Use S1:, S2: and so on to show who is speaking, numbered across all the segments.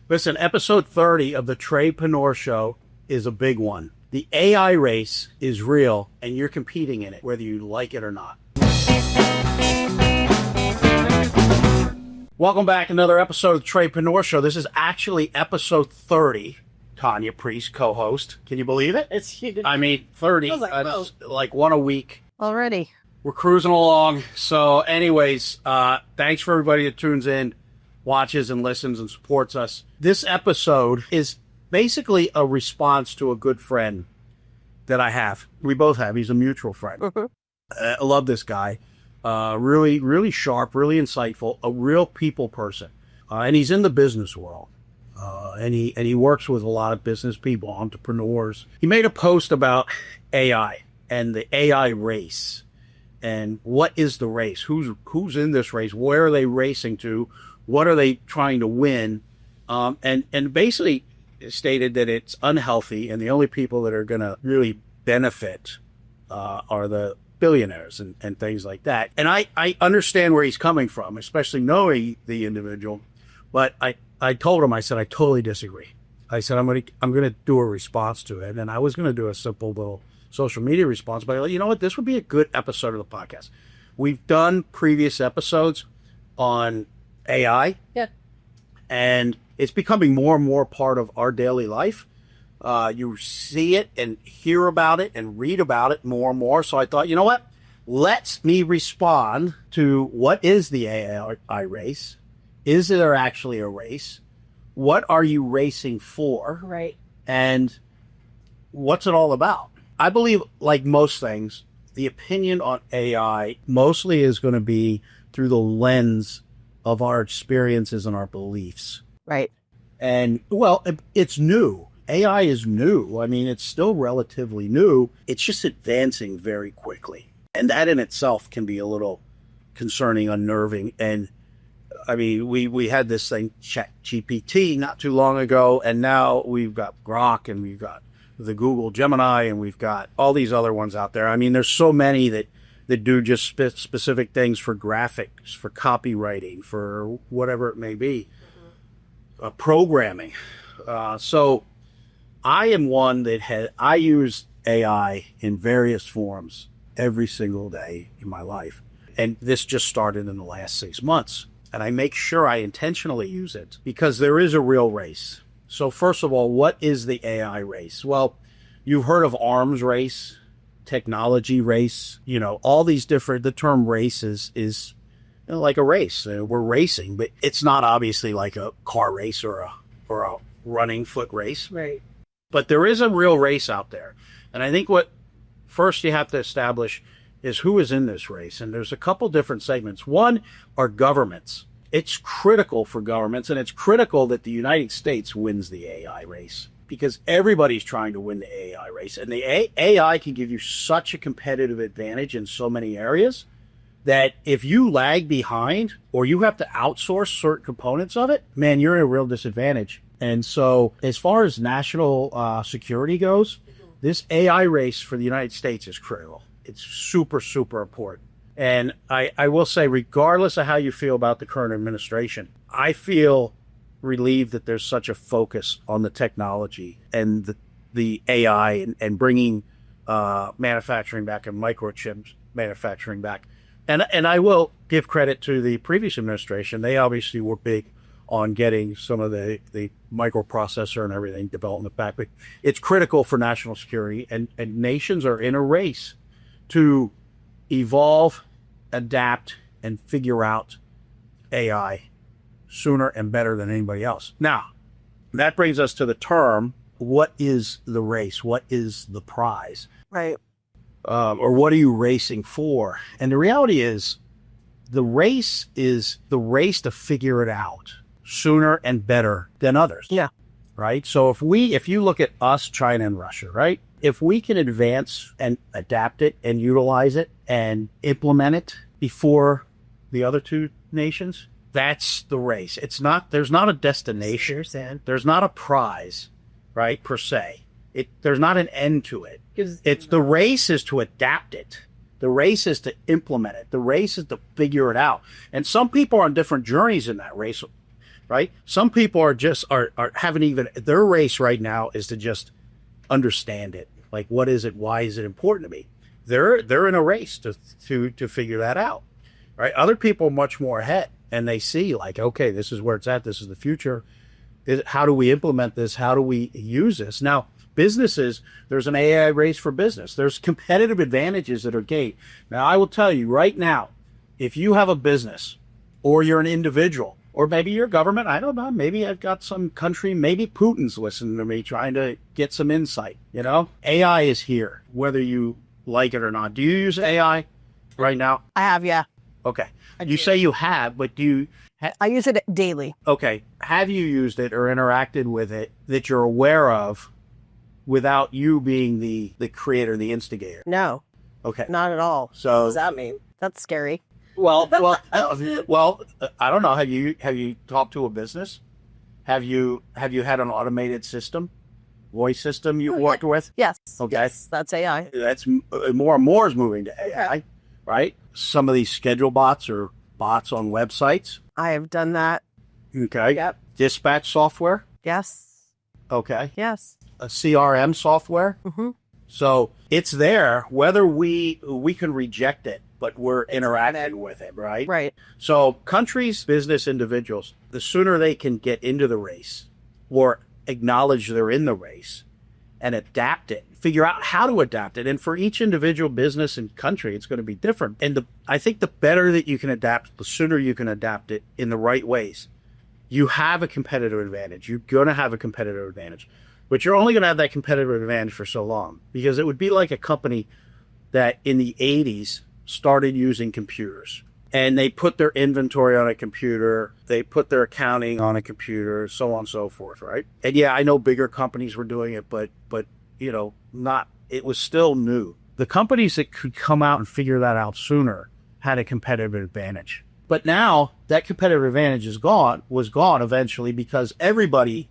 S1: Listen, episode 30 of the Tradepreneur Show is a big one. The AI race is real, and you're competing in it, whether you like it or not. Welcome back. Another episode of the Tradepreneur Show. This is actually episode 30. Tanya Priest, co-host. Can you believe it?
S2: It's huge.
S1: I mean, 30.
S2: I was like, whoa.
S1: Like one a week.
S2: Already.
S1: We're cruising along. So anyways, thanks for everybody that tunes in, watches and listens and supports us. This episode is basically a response to a good friend that I have. We both have. He's a mutual friend. I love this guy. Really, really sharp, really insightful, a real people person. And he's in the business world. And he works with a lot of business people, entrepreneurs. He made a post about AI and the AI race. And what is the race? Who's in this race? Where are they racing to? What are they trying to win? And basically stated that it's unhealthy, and the only people that are going to really benefit are the billionaires and things like that. And I understand where he's coming from, especially knowing the individual. But I told him, I said, I totally disagree. I said, I'm gonna do a response to it, and I was gonna do a simple little social media response, but you know what? This would be a good episode of the podcast. We've done previous episodes on AI.
S2: Yeah.
S1: And it's becoming more and more part of our daily life. You see it and hear about it and read about it more and more. So I thought, you know what? Let me respond to what is the AI race? Is there actually a race? What are you racing for?
S2: Right.
S1: And what's it all about? I believe, like most things, the opinion on AI mostly is going to be through the lens of our experiences and our beliefs.
S2: Right.
S1: And, well, it's new. AI is new. I mean, it's still relatively new. It's just advancing very quickly. And that in itself can be a little concerning, unnerving. And, I mean, we had this thing, ChatGPT, not too long ago, and now we've got Grok, and we've got the Google Gemini, and we've got all these other ones out there. I mean, there's so many that do just specific things for graphics, for copywriting, for whatever it may be, programming. So I am one that I use AI in various forms every single day in my life. And this just started in the last 6 months. And I make sure I intentionally use it because there is a real race. So first of all, what is the AI race? Well, you've heard of arms race, technology race, all these different, the term race is like a race. We're racing, but it's not obviously like a car race or a running foot race.
S2: Right.
S1: But there is a real race out there. And I think what first you have to establish is who is in this race. And there's a couple different segments. One are governments. It's critical for governments, and it's critical that the United States wins the AI race because everybody's trying to win the AI race. And the AI can give you such a competitive advantage in so many areas that if you lag behind or you have to outsource certain components of it, man, you're in a real disadvantage. And so as far as national security goes, this AI race for the United States is critical. It's super, super important. And I will say, regardless of how you feel about the current administration, I feel relieved that there's such a focus on the technology and the AI and bringing manufacturing back and microchips manufacturing back. And I will give credit to the previous administration. They obviously were big on getting some of the microprocessor and everything development back. But it's critical for national security, and nations are in a race to evolve, adapt, and figure out AI sooner and better than anybody else. Now, that brings us to the term, what is the race? What is the prize?
S2: Right.
S1: Or what are you racing for? And the reality is the race to figure it out sooner and better than others.
S2: Yeah.
S1: Right? So if you look at us, China and Russia, right? If we can advance and adapt it and utilize it and implement it before the other two nations, that's the race. There's not a destination. There's not a prize, right, per se. There's not an end to it. The race is to adapt it. The race is to implement it. The race is to figure it out. And some people are on different journeys in that race. right? Some people are just are haven't even, their race right now is to just understand it. Like, what is it? Why is it important to me? They're in a race to figure that out, right? Other people are much more ahead, and they see like, okay, this is where it's at. This is the future. How do we implement this? How do we use this? Now, businesses, there's an AI race for business. There's competitive advantages that are gained. Now, I will tell you right now, if you have a business or you're an individual, or maybe you're government, I don't know, maybe I've got some country, maybe Putin's listening to me trying to get some insight, AI is here, whether you like it or not. Do you use AI right now?
S2: I have, yeah.
S1: Okay. You say you have, but do you...
S2: I use it daily.
S1: Okay. Have you used it or interacted with it that you're aware of without you being the creator, the instigator?
S2: No.
S1: Okay.
S2: Not at all.
S1: So
S2: what does that mean? That's scary.
S1: Well, I don't know. Have you talked to a business? Have you had an automated system, voice system you worked with?
S2: Yes.
S1: Okay.
S2: Yes, that's AI.
S1: That's more and more is moving to AI, right? Some of these schedule bots or bots on websites.
S2: I have done that.
S1: Okay.
S2: Yep.
S1: Dispatch software.
S2: Yes.
S1: Okay.
S2: Yes.
S1: A CRM software.
S2: Mm-hmm.
S1: So it's there, whether we can reject it, but we're interacting with it, right?
S2: Right.
S1: So countries, business, individuals, the sooner they can get into the race or acknowledge they're in the race and adapt it, figure out how to adapt it. And for each individual business and country, it's going to be different. And I think the better that you can adapt, the sooner you can adapt it in the right ways, you have a competitive advantage. You're going to have a competitive advantage. But you're only going to have that competitive advantage for so long, because it would be like a company that in the 80s started using computers, and they put their inventory on a computer, they put their accounting on a computer, so on and so forth, right? And yeah, I know bigger companies were doing it, but not, it was still new. The companies that could come out and figure that out sooner had a competitive advantage. But now that competitive advantage was gone eventually, because everybody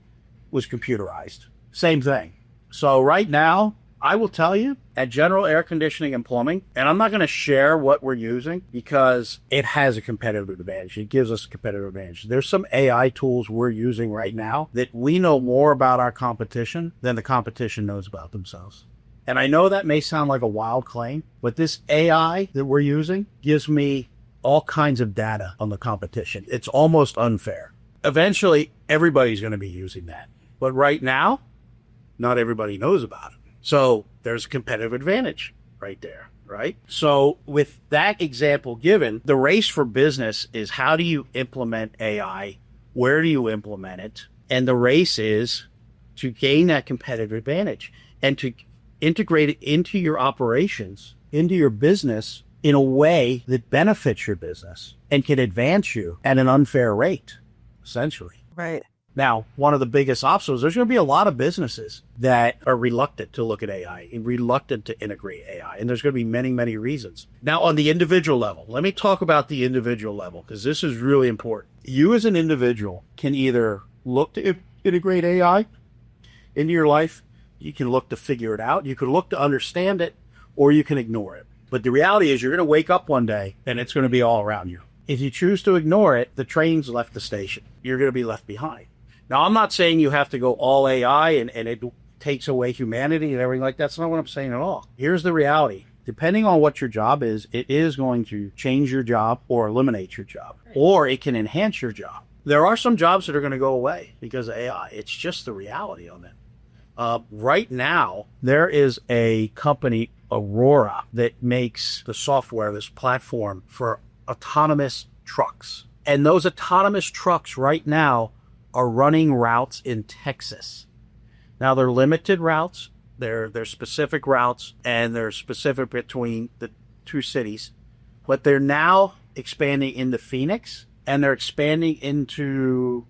S1: was computerized. Same thing. So right now, I will tell you, at General Air Conditioning and Plumbing, and I'm not going to share what we're using because it has a competitive advantage. It gives us a competitive advantage. There's some AI tools we're using right now that we know more about our competition than the competition knows about themselves. And I know that may sound like a wild claim, but this AI that we're using gives me all kinds of data on the competition. It's almost unfair. Eventually, everybody's going to be using that. But right now, not everybody knows about it. So there's a competitive advantage right there, right? So with that example given, the race for business is, how do you implement AI? Where do you implement it? And the race is to gain that competitive advantage and to integrate it into your operations, into your business in a way that benefits your business and can advance you at an unfair rate, essentially.
S2: Right.
S1: Now, one of the biggest obstacles, there's going to be a lot of businesses that are reluctant to look at AI and reluctant to integrate AI. And there's going to be many, many reasons. Now, on the individual level, let me talk about the individual level, because this is really important. You as an individual can either look to integrate AI into your life, you can look to figure it out, you can look to understand it, or you can ignore it. But the reality is, you're going to wake up one day and it's going to be all around you. If you choose to ignore it, the train's left the station. You're going to be left behind. Now, I'm not saying you have to go all AI and it takes away humanity and everything like that. That's not what I'm saying at all. Here's the reality. Depending on what your job is, it is going to change your job or eliminate your job, or it can enhance your job. There are some jobs that are going to go away because of AI. It's just the reality on it. Right now, there is a company, Aurora, that makes the software, this platform for autonomous trucks. And those autonomous trucks right now are running routes in Texas. Now, they're limited routes. They're specific routes, and they're specific between the two cities. But they're now expanding into Phoenix, and they're expanding into,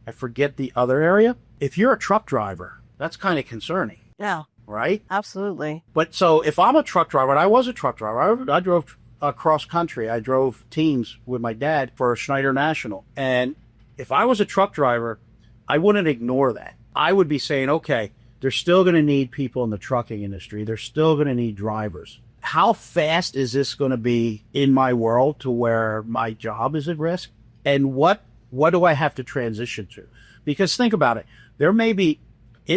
S1: I forget the other area. If you're a truck driver, that's kind of concerning.
S2: Yeah.
S1: Right?
S2: Absolutely.
S1: But so if I'm a truck driver, and I was a truck driver, I drove cross country. I drove teams with my dad for Schneider National. And if I was a truck driver, I wouldn't ignore that. I would be saying, okay, they're still going to need people in the trucking industry. They're still going to need drivers. How fast is this going to be in my world to where my job is at risk? And what What do I have to transition to? Because think about it. It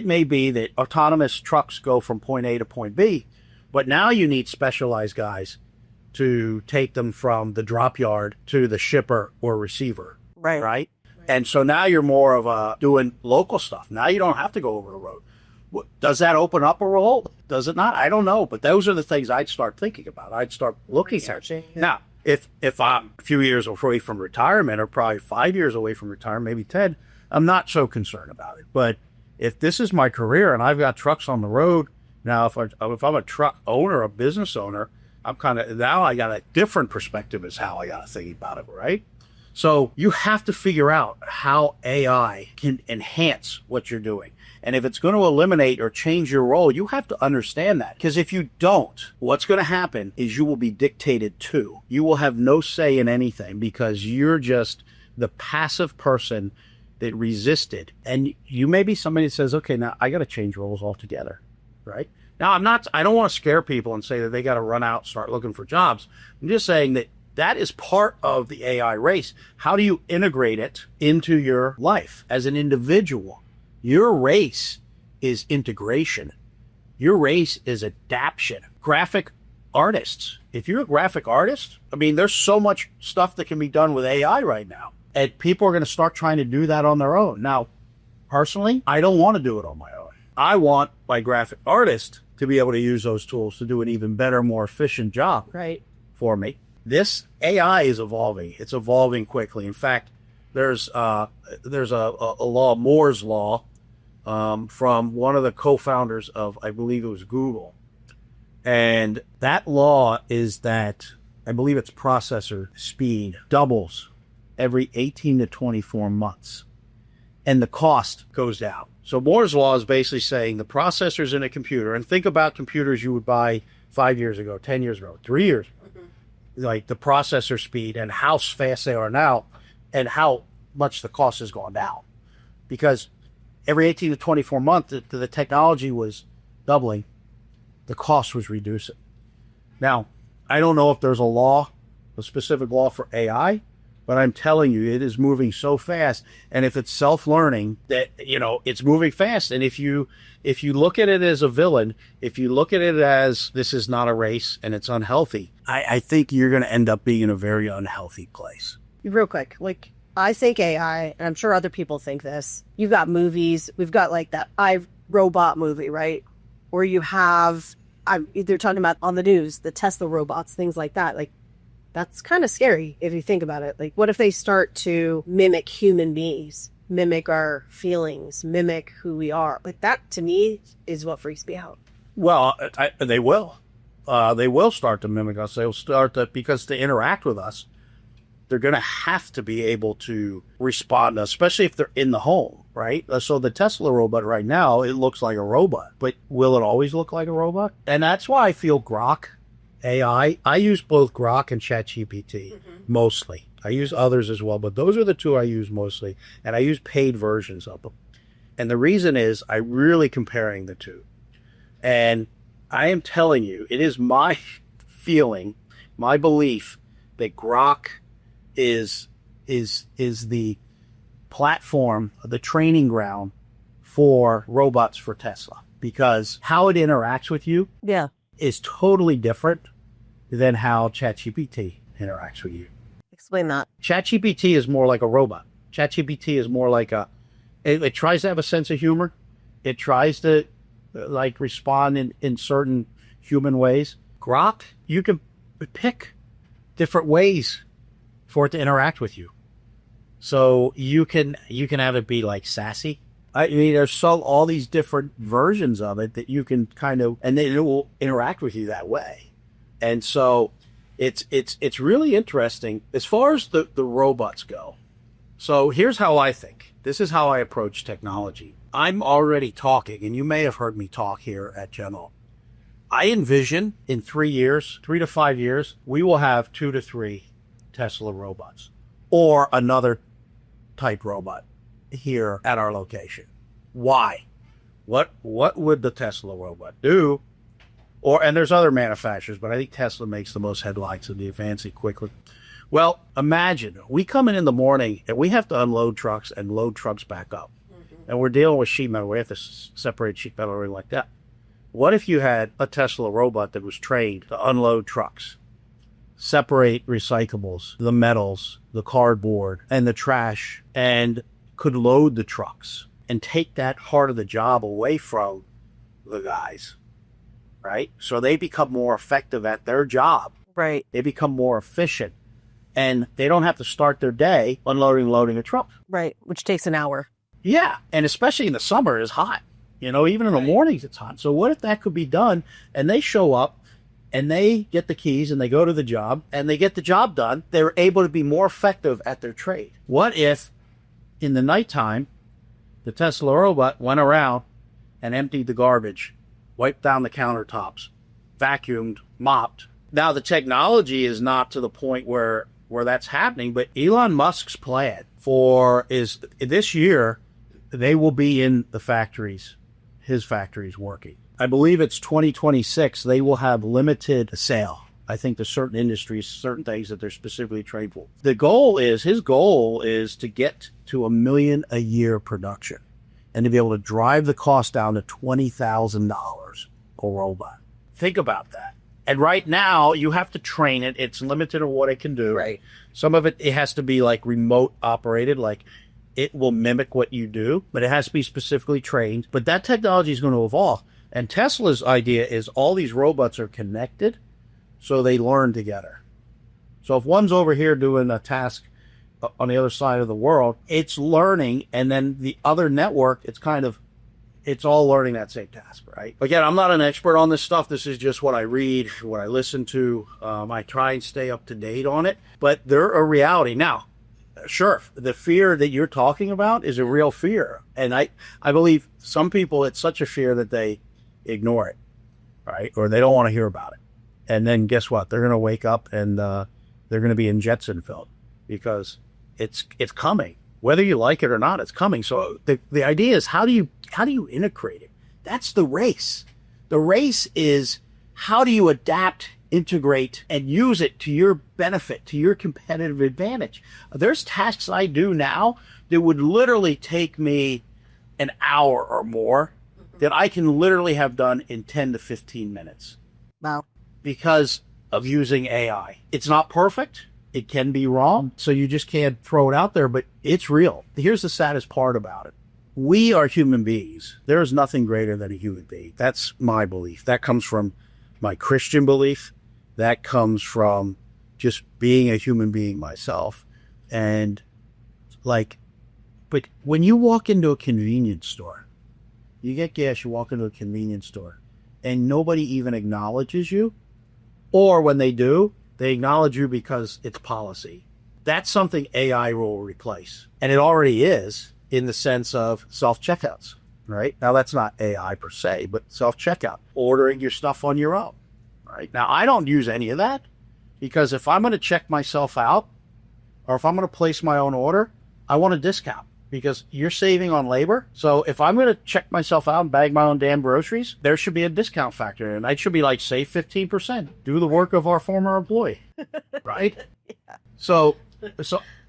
S1: may be that autonomous trucks go from point A to point B, but now you need specialized guys to take them from the drop yard to the shipper or receiver. Right. And so now you're more of doing local stuff. Now you don't have to go over the road. Does that open up a role? Does it not? I don't know. But those are the things I'd start thinking about. I'd start looking at. Now, if I'm a few years away from retirement, or probably 5 years away from retirement, maybe 10, I'm not so concerned about it. But if this is my career and I've got trucks on the road, now if I'm a truck owner, a business owner, now I got a different perspective as how I got to think about it, right? So you have to figure out how AI can enhance what you're doing. And if it's going to eliminate or change your role, you have to understand that. Because if you don't, what's going to happen is you will be dictated to. You will have no say in anything because you're just the passive person that resisted. And you may be somebody that says, okay, now I got to change roles altogether, right? Now, I don't want to scare people and say that they got to run out and start looking for jobs. I'm just saying that is part of the AI race. How do you integrate it into your life as an individual? Your race is integration. Your race is adaptation. Graphic artists. If you're a graphic artist, there's so much stuff that can be done with AI right now. And people are going to start trying to do that on their own. Now, personally, I don't want to do it on my own. I want my graphic artist to be able to use those tools to do an even better, more efficient job for me. This AI is evolving. It's evolving quickly. In fact, there's a law, Moore's Law, from one of the co-founders of, I believe it was Google. And that law is that, I believe it's processor speed doubles every 18 to 24 months. And the cost goes down. So Moore's Law is basically saying the processors in a computer, and think about computers you would buy 5 years ago, 10 years ago, 3 years ago, like the processor speed and how fast they are now and how much the cost has gone down. Because every 18 to 24 months, the technology was doubling, the cost was reducing. Now, I don't know if there's a specific law for AI, but I'm telling you, it is moving so fast. And if it's self-learning, that, it's moving fast. And if you look at it as a villain, if you look at it as this is not a race and it's unhealthy, I think you're going to end up being in a very unhealthy place.
S2: Real quick, I think AI, and I'm sure other people think this. You've got movies. We've got that iRobot movie, right? Where you have, they're talking about on the news, the Tesla robots, things like that. That's kind of scary if you think about it. What if they start to mimic human beings, mimic our feelings, mimic who we are? That, to me, is what freaks me out.
S1: Well, they will. They will start to mimic us. They'll start to, because to interact with us, they're going to have to be able to respond, especially if they're in the home, right? So the Tesla robot right now, it looks like a robot, but will it always look like a robot? And that's why I feel Grok AI. I use both Grok and ChatGPT mostly. I use others as well, but those are the two I use mostly, and I use paid versions of them. And the reason is I'm really comparing the two. And I am telling you, it is my feeling, my belief that Grok is the platform, the training ground for robots for Tesla, because how it interacts with you is totally different than how ChatGPT interacts with you.
S2: Explain that.
S1: ChatGPT is more like a robot. ChatGPT is more like it tries to have a sense of humor. It tries to respond in certain human ways. Grok, you can pick different ways for it to interact with you. So you can have it be sassy. There's all these different versions of it that you can and then it will interact with you that way. And so it's really interesting as far as the robots go. So here's how I think. This is how I approach technology. I'm already talking, and you may have heard me talk here at General. I envision in 3 to 5 years, we will have 2 to 3 Tesla robots or another type robot here at our location. Why? What would the Tesla robot do? And there's other manufacturers, but I think Tesla makes the most headlines in the advancing quickly. Well, imagine we come in the morning and we have to unload trucks and load trucks back up. And we're dealing with sheet metal. We have to separate sheet metal or like that. What if you had a Tesla robot that was trained to unload trucks, separate recyclables, the metals, the cardboard, and the trash, and could load the trucks and take that part of the job away from the guys, right? So they become more effective at their job.
S2: Right.
S1: They become more efficient. And they don't have to start their day unloading, loading a truck.
S2: Right. Which takes an hour.
S1: Yeah. And especially in the summer, it's hot. You know, even in the mornings, it's hot. So what if that could be done and they show up and they get the keys and they go to the job and they get the job done? They're able to be more effective at their trade. What if in the nighttime, the Tesla robot went around and emptied the garbage, wiped down the countertops, vacuumed, mopped? Now, the technology is not to the point where that's happening, but Elon Musk's plan is this year, they will be in the factories, his factories working. I believe it's 2026. They will have limited sale. I think to certain industries, certain things that they're specifically trained for. His goal is to get to 1 million a year production and to be able to drive the cost down to $20,000 a robot. Think about that. And right now, you have to train it. It's limited on what it can do.
S2: Right.
S1: Some of it has to be like remote operated, like it will mimic what you do, but it has to be specifically trained. But that technology is going to evolve. And Tesla's idea is all these robots are connected, so they learn together. So if one's over here doing a task on the other side of the world, it's learning, and then the other network, it's all learning that same task, right? Again, I'm not an expert on this stuff. This is just what I read, what I listen to. I try and stay up to date on it, but they're a reality. Now, sure, the fear that you're talking about is a real fear. And I believe some people, it's such a fear that they ignore it, right? Or they don't want to hear about it. And then guess what? They're going to wake up and they're going to be in Jetsonville because it's coming. Whether you like it or not, it's coming. So the idea is how do you integrate it? That's the race. The race is how do you adapt, integrate, and use it to your benefit, to your competitive advantage. There's tasks I do now that would literally take me an hour or more that I can literally have done in 10 to 15 minutes.
S2: Wow. Because
S1: of using AI. It's not perfect. It can be wrong. So you just can't throw it out there, but it's real. Here's the saddest part about it. We are human beings. There is nothing greater than a human being. That's my belief. That comes from my Christian belief. That comes from just being a human being myself. And but when you walk into a convenience store, you get gas, you walk into a convenience store, and nobody even acknowledges you. Or when they do, they acknowledge you because it's policy. That's something AI will replace. And it already is in the sense of self-checkouts, right? Now, that's not AI per se, but self-checkout, ordering your stuff on your own, right? Now, I don't use any of that because if I'm going to check myself out or if I'm going to place my own order, I want a discount because you're saving on labor. So if I'm going to check myself out and bag my own damn groceries, there should be a discount factor. And I should be like, save 15%. Do the work of our former employee, right? Yeah. So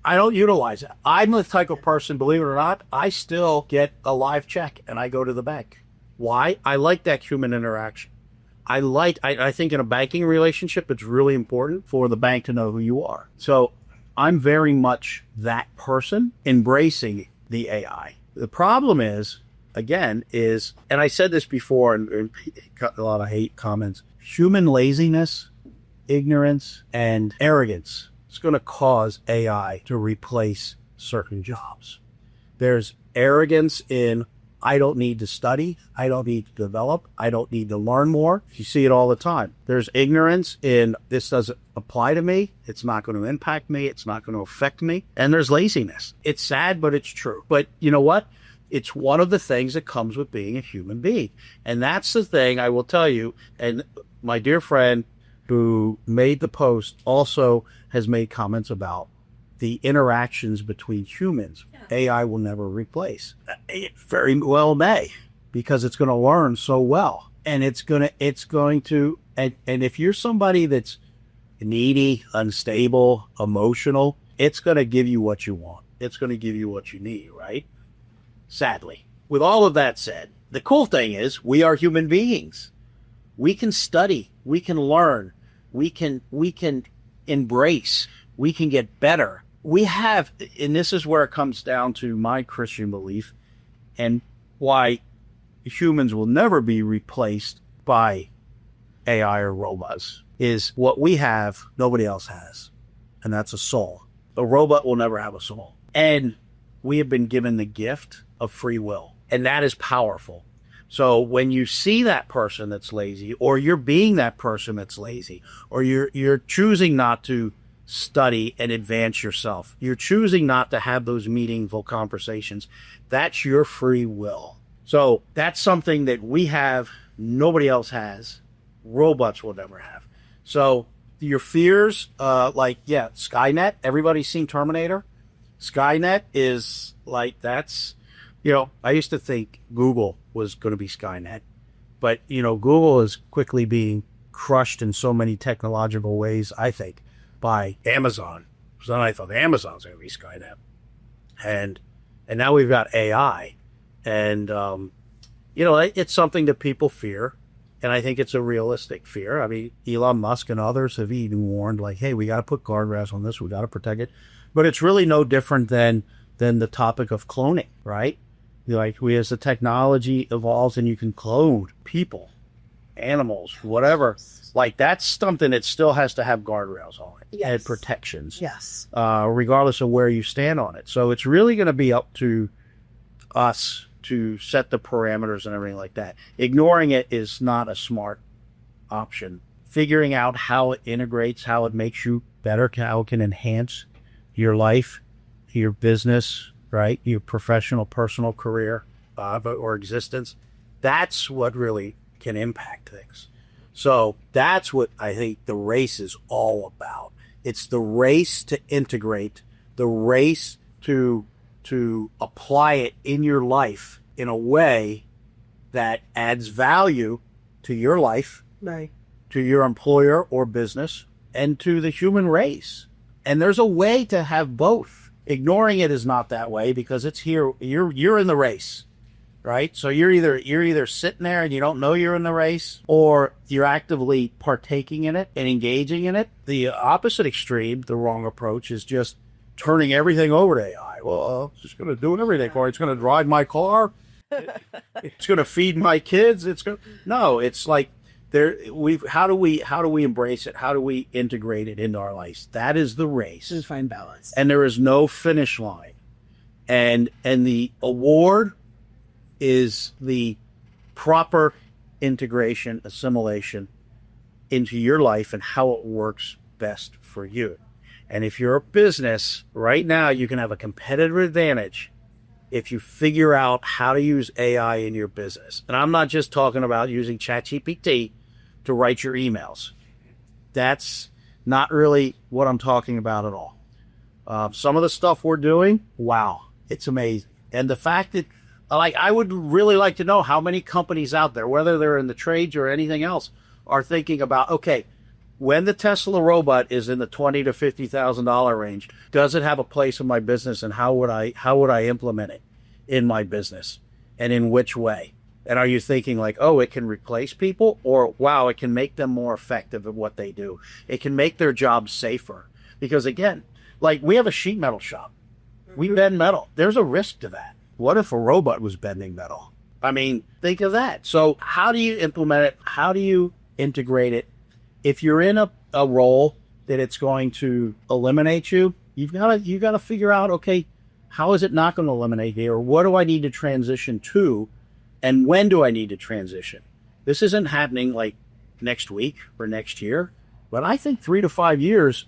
S1: I don't utilize it. I'm the type of person, believe it or not, I still get a live check and I go to the bank. Why? I like that human interaction. I think in a banking relationship, it's really important for the bank to know who you are. So I'm very much that person embracing the AI. The problem is, again, and I said this before and got a lot of hate comments, human laziness, ignorance, and arrogance is going to cause AI to replace certain jobs. There's arrogance in, I don't need to study, I don't need to develop, I don't need to learn more. You see it all the time. There's ignorance in, this doesn't apply to me, it's not going to impact me, it's not going to affect me. And there's laziness. It's sad, but it's true. But you know what? It's one of the things that comes with being a human being. And that's the thing I will tell you. And my dear friend who made the post also has made comments about the interactions between humans. Yeah. AI will never replace. It very well may, because it's going to learn so well. And it's going to, and if you're somebody that's needy, unstable, emotional, it's going to give you what you want. It's going to give you what you need, right? Sadly. With all of that said, the cool thing is we are human beings. We can study, we can learn, we can embrace, we can get better. We have, and this is where it comes down to my Christian belief and why humans will never be replaced by AI or robots, is what we have, nobody else has. And that's a soul. A robot will never have a soul. And we have been given the gift of free will. And that is powerful. So when you see that person that's lazy, or you're being that person that's lazy, or you're choosing not to study and advance yourself, you're choosing not to have those meaningful conversations, that's your free will. So that's something that we have, nobody else has, robots will never have. So your fears, Skynet, everybody's seen Terminator. Skynet is like, that's, I used to think Google was going to be Skynet, but, Google is quickly being crushed in so many technological ways, I think, by Amazon. So then I thought Amazon's going to be Skynet. And now we've got AI. And, it's something that people fear. And I think it's a realistic fear. I mean, Elon Musk and others have even warned, like, hey, we got to put guardrails on this. We got to protect it. But it's really no different than the topic of cloning, right? Like, as the technology evolves and you can clone people, animals, whatever, like, that's something that still has to have guardrails on it.
S2: Yes.
S1: And protections.
S2: Yes.
S1: Regardless of where you stand on it. So it's really going to be up to us to set the parameters and everything like that. Ignoring it is not a smart option. Figuring out how it integrates, how it makes you better, how it can enhance your life, your business, right? Your professional, personal career or existence. That's what really can impact things. So that's what I think the race is all about. It's the race to integrate, the race to apply it in your life in a way that adds value to your life,
S2: right, to
S1: your employer or business, and to the human race. And there's a way to have both. Ignoring it is not that way, because it's here. You're in the race, right? So you're either sitting there and you don't know you're in the race, or you're actively partaking in it and engaging in it. The opposite extreme, the wrong approach, is just turning everything over to AI. Well, it's just going to do everything for it. It's going to drive my car. It's going to feed my kids. No, it's like how do we embrace it? How do we integrate it into our lives? That is the race.
S2: To find balance.
S1: And there is no finish line. And the award is the proper integration, assimilation into your life and how it works best for you. And if you're a business, right now you can have a competitive advantage if you figure out how to use AI in your business. And I'm not just talking about using ChatGPT to write your emails. That's not really what I'm talking about at all. Some of the stuff we're doing, wow, it's amazing. And the fact that, I would really like to know how many companies out there, whether they're in the trades or anything else, are thinking about, okay, when the Tesla robot is in the $20,000 to $50,000 range, does it have a place in my business, and how would I implement it in my business, and in which way? And are you thinking like, oh, it can replace people, or wow, it can make them more effective at what they do? It can make their jobs safer. Because again, like, we have a sheet metal shop. We bend metal. There's a risk to that. What if a robot was bending metal? I mean, think of that. So how do you implement it? How do you integrate it? If you're in a role that it's going to eliminate you, you've got to figure out, okay, how is it not going to eliminate me, or what do I need to transition to, and when do I need to transition? This isn't happening like next week or next year, but I think 3 to 5 years,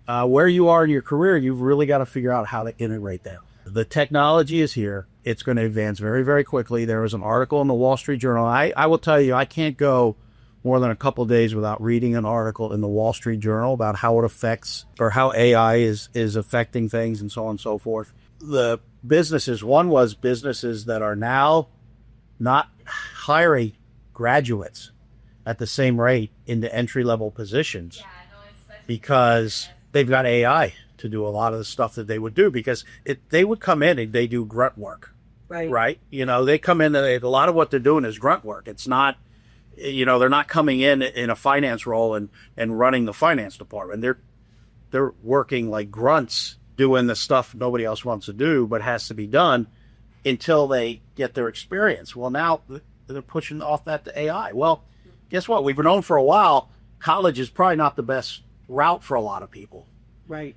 S1: where you are in your career, you've really got to figure out how to integrate that. The technology is here. It's going to advance very, very quickly. There was an article in the Wall Street Journal. I will tell you, I can't go more than a couple of days without reading an article in the Wall Street Journal about how it affects, or how AI is affecting things, and so on and so forth. The businesses, one was businesses that are now not hiring graduates at the same rate into entry-level positions. because they've got AI to do a lot of the stuff that they would do, because they would come in and they do grunt work. Right. You know, they come in and a lot of what they're doing is grunt work. It's not, you know, they're not coming in a finance role and running the finance department. They're working like grunts, doing the stuff nobody else wants to do, but has to be done until they get their experience. Well, now they're pushing off that to AI. Well, guess what? We've known for a while, college is probably not the best route for a lot of people.
S2: Right.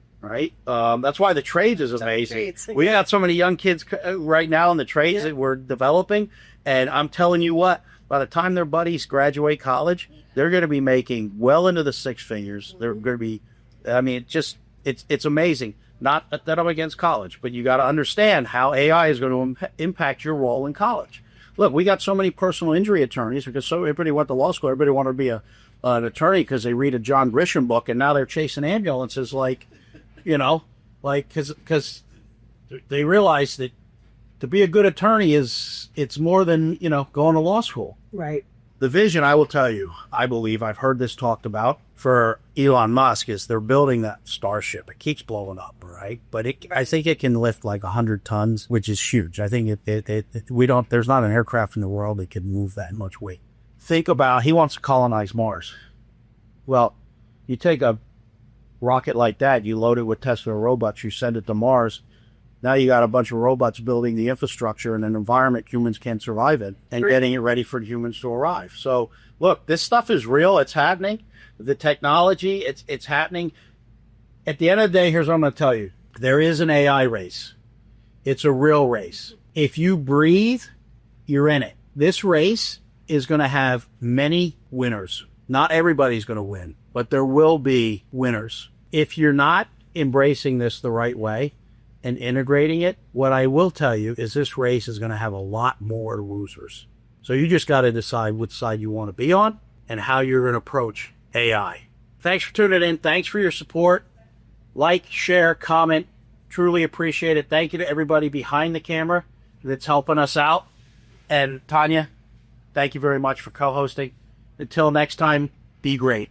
S1: That's why the trades is amazing. We got so many young kids right now in the trades that we're developing. And I'm telling you what, by the time their buddies graduate college, they're going to be making well into the six figures. They're going to be, I mean, it's amazing. Not that I'm against college, but you got to understand how AI is going to impact your role in college. Look, we got so many personal injury attorneys because everybody went to law school. Everybody wanted to be an attorney because they read a John Grisham book, and now they're chasing ambulances like, you know, like because they realize that to be a good attorney it's more than, you know, going to law school.
S2: Right.
S1: The vision, I will tell you, I believe I've heard this talked about for Elon Musk, is they're building that Starship. It keeps blowing up, right? But I think it can lift like 100 tons, which is huge. I think there's not an aircraft in the world that can move that much weight. Think about, he wants to colonize Mars. Well, you take a rocket like that, you load it with Tesla robots, you send it to Mars. Now you got a bunch of robots building the infrastructure in an environment humans can't survive in, and getting it ready for humans to arrive. So look, this stuff is real. It's happening. The technology, it's happening. At the end of the day, here's what I'm going to tell you. There is an AI race. It's a real race. If you breathe, you're in it. This race is going to have many winners. Not everybody's going to win, but there will be winners. If you're not embracing this the right way and integrating it, what I will tell you is this race is going to have a lot more losers. So you just got to decide which side you want to be on and how you're going to approach AI. Thanks for tuning in. Thanks for your support. Like, share, comment. Truly appreciate it. Thank you to everybody behind the camera that's helping us out. And Tanya, thank you very much for co-hosting. Until next time, be great.